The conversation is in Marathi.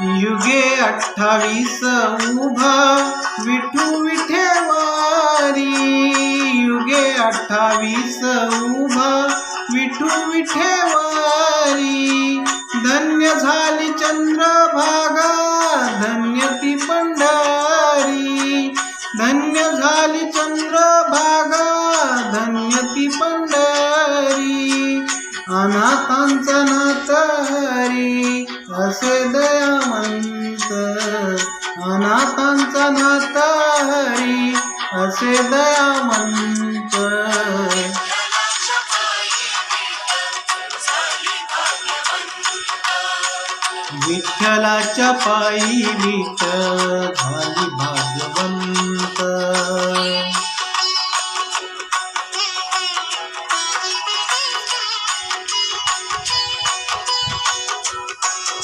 युगे 28 उभा विठू विठेवारी, युगे 28 उभा विठू विठेवारी. धन्य झाली चंद्रभागा धन्य ती पंढरी, धन्य झाली चंद्रभागा धन्य ती पंढरी. अनाथांचा नाथ हरी असे दयावंत, अनाथांचा नाथ हरी असे दयावंत. विठ्ठलाच्या पायी विठ्ठल झाली भाग्यवंत.